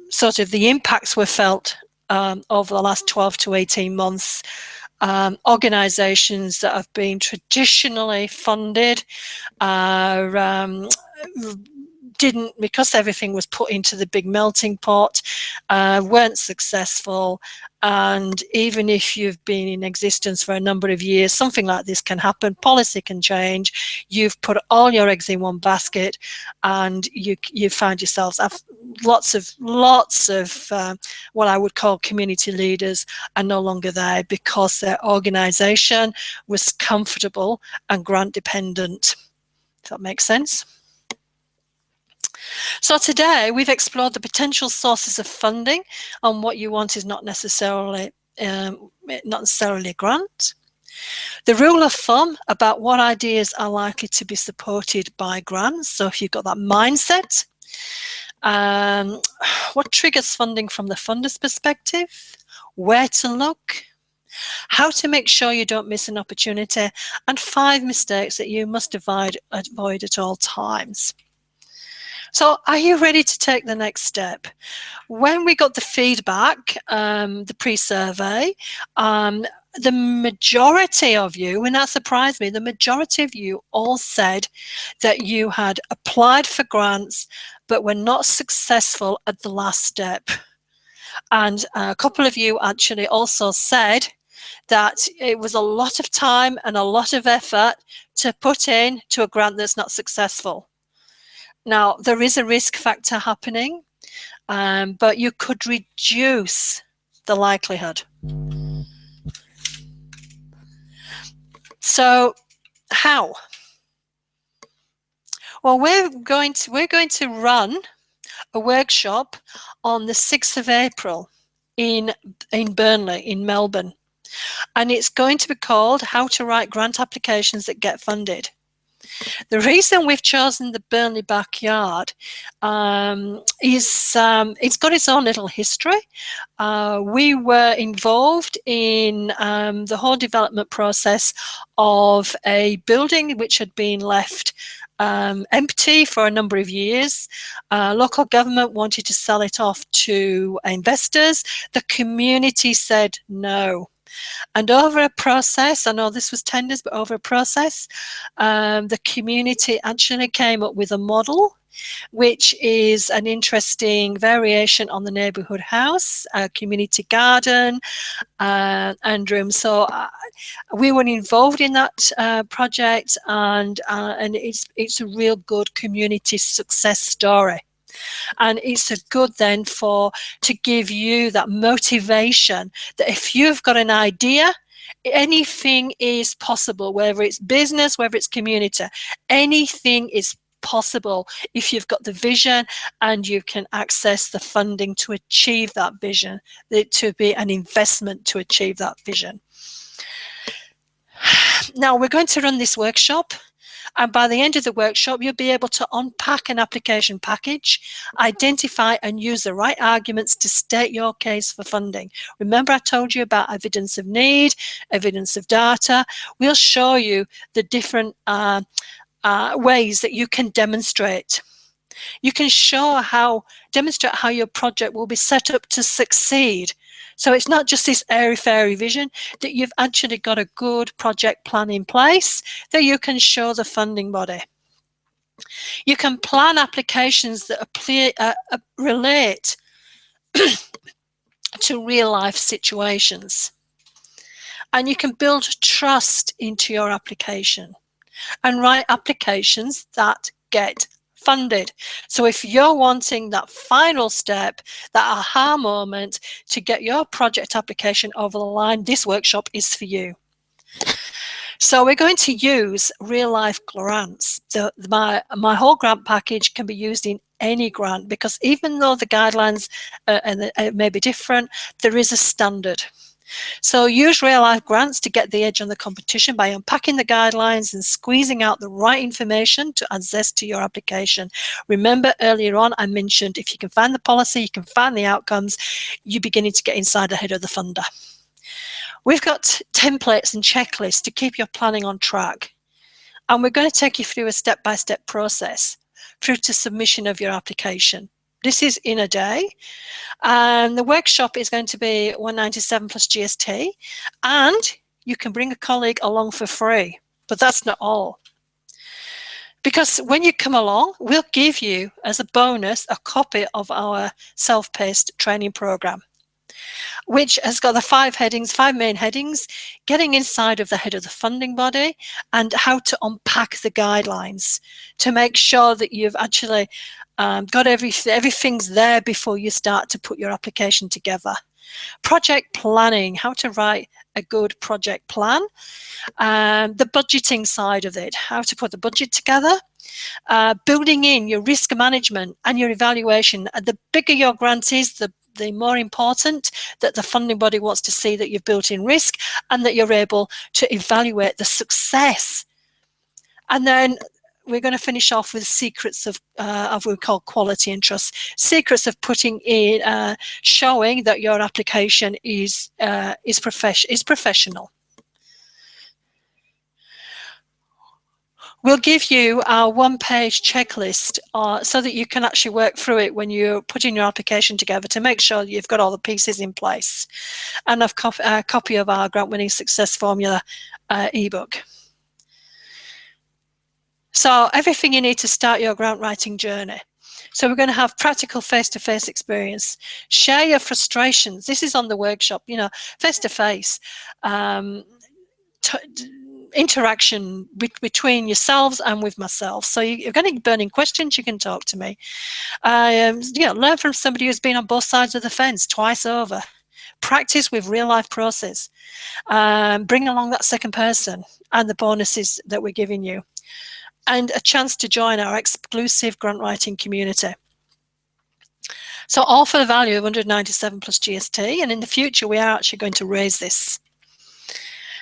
sort of the impacts were felt over the last 12 to 18 months. organisations that have been traditionally funded didn't, because everything was put into the big melting pot, weren't successful. And even if you've been in existence for a number of years, something like this can happen. Policy can change. You've put all your eggs in one basket, and you find yourselves lots of what I would call community leaders are no longer there because their organisation was comfortable and grant dependent. Does that make sense? So today we've explored the potential sources of funding, and what you want is not necessarily a grant. The rule of thumb about what ideas are likely to be supported by grants. So if you've got that mindset, what triggers funding from the funder's perspective, where to look, how to make sure you don't miss an opportunity, and 5 mistakes that you must avoid at all times. So are you ready to take the next step? When we got the feedback, the pre-survey, the majority of you, and that surprised me, the majority of you all said that you had applied for grants but were not successful at the last step. And a couple of you actually also said that it was a lot of time and a lot of effort to put in to a grant that's not successful. Now, there is a risk factor happening, but you could reduce the likelihood. So, how? Well, we're going to run a workshop on the 6th of April in Burnley, in Melbourne, and it's going to be called How to Write Grant Applications That Get Funded. The reason we've chosen the Burnley backyard is it's got its own little history. We were involved in the whole development process of a building which had been left empty for a number of years. Local government wanted to sell it off to investors. The community said no. And over a process, I know this was tenders, but over a process, the community actually came up with a model, which is an interesting variation on the neighbourhood house, a community garden, and room. So we were involved in that project, and it's a real good community success story. And it's a good then to give you that motivation that if you've got an idea, anything is possible, whether it's business, whether it's community, anything is possible if you've got the vision and you can access the funding to achieve that vision, to be an investment to achieve that vision. Now we're going to run this workshop, and by the end of the workshop, you'll be able to unpack an application package, identify and use the right arguments to state your case for funding. Remember I told you about evidence of need, evidence of data. We'll show you the different ways that you can demonstrate. You can demonstrate how your project will be set up to succeed. So it's not just this airy-fairy vision, that you've actually got a good project plan in place that you can show the funding body. You can plan applications that relate to real-life situations. And you can build trust into your application and write applications that get funded. So if you're wanting that final step, that aha moment to get your project application over the line, this workshop is for you. So we're going to use real life grants. My whole grant package can be used in any grant, because even though the guidelines may be different, there is a standard. So use real life grants to get the edge on the competition by unpacking the guidelines and squeezing out the right information to add zest to your application. Remember earlier on I mentioned if you can find the policy, you can find the outcomes, you're beginning to get inside ahead of the funder. We've got templates and checklists to keep your planning on track. And we're going to take you through a step-by-step process through to submission of your application. This is in a day, and the workshop is going to be $197 plus GST, and you can bring a colleague along for free, but that's not all. Because when you come along, we'll give you, as a bonus, a copy of our self-paced training program, which has got the five main headings: getting inside of the head of the funding body and how to unpack the guidelines to make sure that you've actually got everything's there before you start to put your application together. Project planning, how to write a good project plan. The budgeting side of it, how to put the budget together. Building in your risk management and your evaluation. The bigger your grant is, the more important that the funding body wants to see that you've built in risk and that you're able to evaluate the success. And then we're going to finish off with secrets of what we call quality and trust. Secrets of putting in, showing that your application is professional. We'll give you our one-page checklist so that you can actually work through it when you're putting your application together to make sure you've got all the pieces in place. And a copy of our Grant Winning Success Formula ebook. So everything you need to start your grant writing journey. So we're going to have practical face-to-face experience. Share your frustrations. This is on the workshop, face-to-face. Interaction between yourselves and with myself. So you're getting burning questions, you can talk to me. Learn from somebody who's been on both sides of the fence twice over. Practice with real life process. Bring along that second person and the bonuses that we're giving you. And a chance to join our exclusive grant writing community. So all for the value of 197 plus GST, and in the future we are actually going to raise this.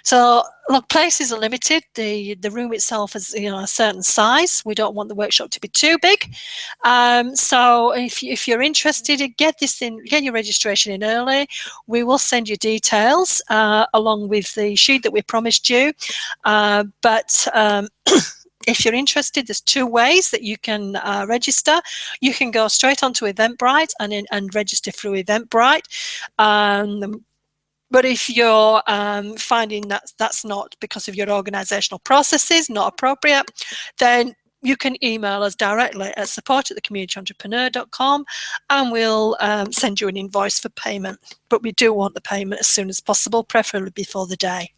So look, places are limited. The room itself is a certain size. We don't want the workshop to be too big. So if you're interested, get your registration in early. We will send you details along with the sheet that we promised you. If you're interested, there's two ways that you can register. You can go straight onto Eventbrite and register through Eventbrite. But if you're finding that that's not, because of your organisational processes, not appropriate, then you can email us directly at support@thecommunityentrepreneur.com and we'll send you an invoice for payment. But we do want the payment as soon as possible, preferably before the day.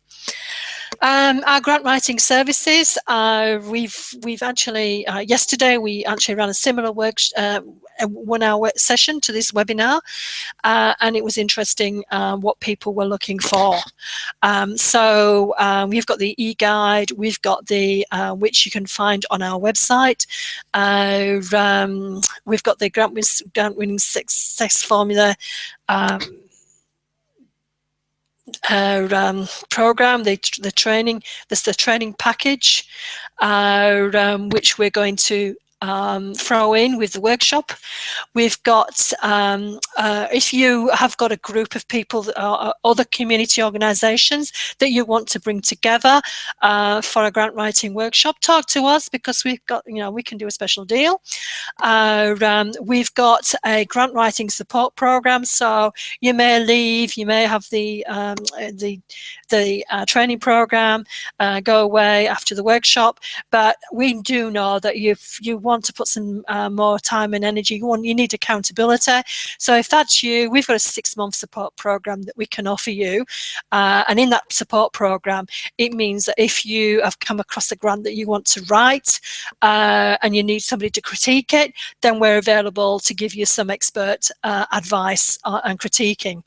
Our grant writing services, we've actually, yesterday we actually ran a similar 1 hour session to this webinar, and it was interesting what people were looking for. We've got the e-guide, we've got the, which you can find on our website. We've got the Grant Winning Success Formula program, the training. There's the training package, which we're going to throw in with the workshop. We've got, if you have got a group of people, other community organisations that you want to bring together for a grant writing workshop, talk to us, because we've got, we can do a special deal. We've got a grant writing support program, so you may leave, you may have the training program, go away after the workshop, but we do know that if you want to put some more time and energy, you need accountability. So if that's you, we've got a 6-month support program that we can offer you, and in that support program it means that if you have come across a grant that you want to write and you need somebody to critique it, then we're available to give you some expert advice and critiquing.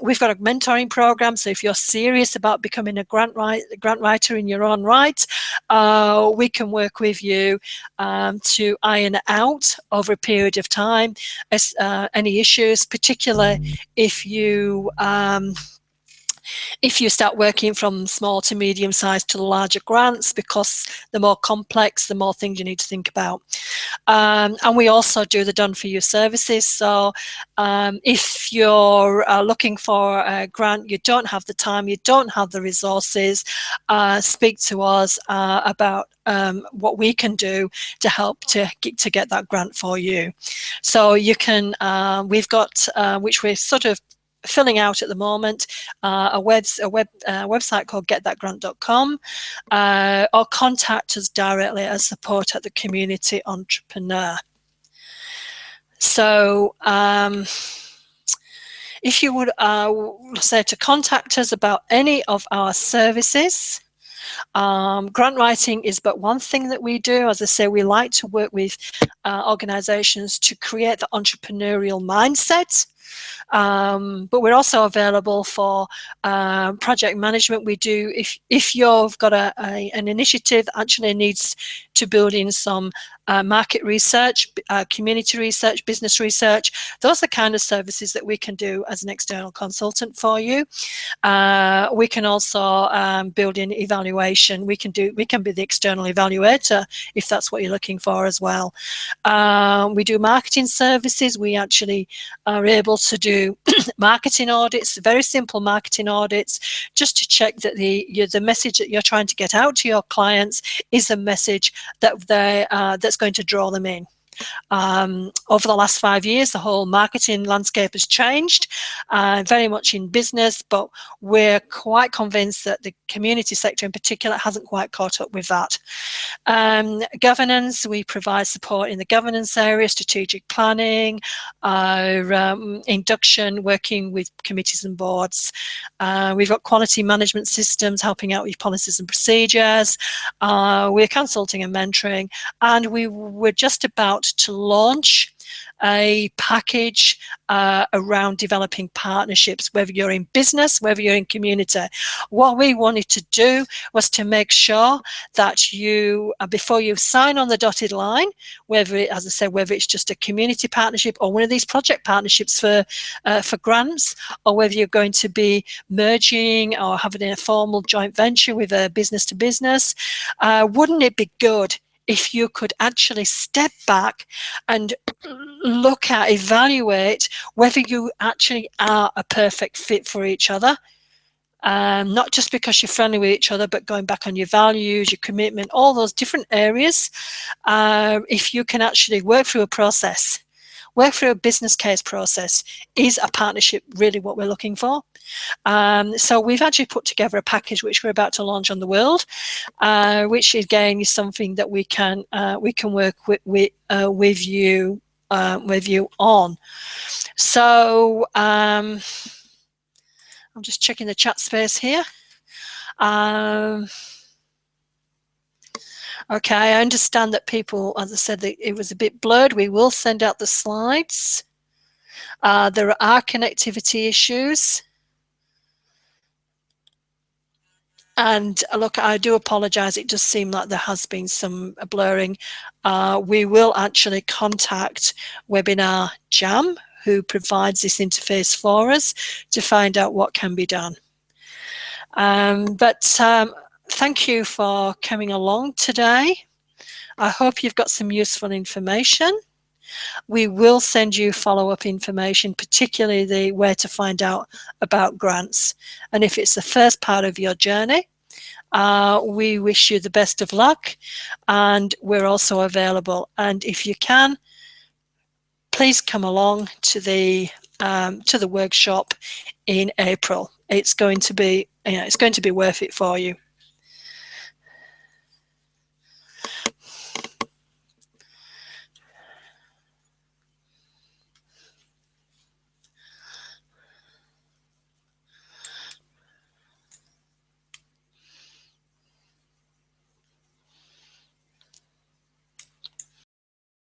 We've got a mentoring program, so if you're serious about becoming a grant writer in your own right, we can work with you to iron out over a period of time any issues, particularly if you start working from small to medium sized to larger grants, because the more complex, the more things you need to think about. And we also do the done for you services. So if you're looking for a grant, you don't have the time, you don't have the resources, speak to us about what we can do to help to get that grant for you. So you can, we've got, which we're sort of filling out at the moment, a website called getthatgrant.com, or contact us directly at support at the Community Entrepreneur. So if you would say to contact us about any of our services, grant writing is but one thing that we do. As I say, we like to work with organizations to create the entrepreneurial mindset. But we're also available for project management. We do, if you've got an initiative that actually needs to build in some market research, community research, business research, those are the kind of services that we can do as an external consultant for you. We can also build in evaluation. We can be the external evaluator if that's what you're looking for as well. We do marketing services. We actually are able to do marketing audits, very simple marketing audits, just to check that the message that you're trying to get out to your clients is a message that that's going to draw them in. Over the last 5 years, the whole marketing landscape has changed, very much in business, but we're quite convinced that the community sector in particular hasn't quite caught up with that. Governance, we provide support in the governance area, strategic planning, induction, working with committees and boards. We've got quality management systems helping out with policies and procedures. We're consulting and mentoring, and we're just about to launch a package around developing partnerships, whether you're in business, whether you're in community. What we wanted to do was to make sure that you, before you sign on the dotted line, whether it, as I said, whether it's just a community partnership or one of these project partnerships for grants, or whether you're going to be merging or having a formal joint venture with a business to business, wouldn't it be good if you could actually step back and look at, evaluate whether you actually are a perfect fit for each other, not just because you're friendly with each other, but going back on your values, your commitment, all those different areas. If you can actually work through a process, work through a business case process, is a partnership really what we're looking for? So we've actually put together a package which we're about to launch on the world, which again is something that we can work with you on. So I'm just checking the chat space here. Okay, I understand that people, as I said, that it was a bit blurred. We will send out the slides. There are connectivity issues. And look, I do apologize. It does seem like there has been some blurring. We will actually contact Webinar Jam, who provides this interface for us, to find out what can be done. Thank you for coming along today. I hope you've got some useful information. We will send you follow-up information, particularly where to find out about grants. And if it's the first part of your journey, we wish you the best of luck, and we're also available. And if you can, please come along to the workshop in April. It's going to be, it's going to be worth it for you.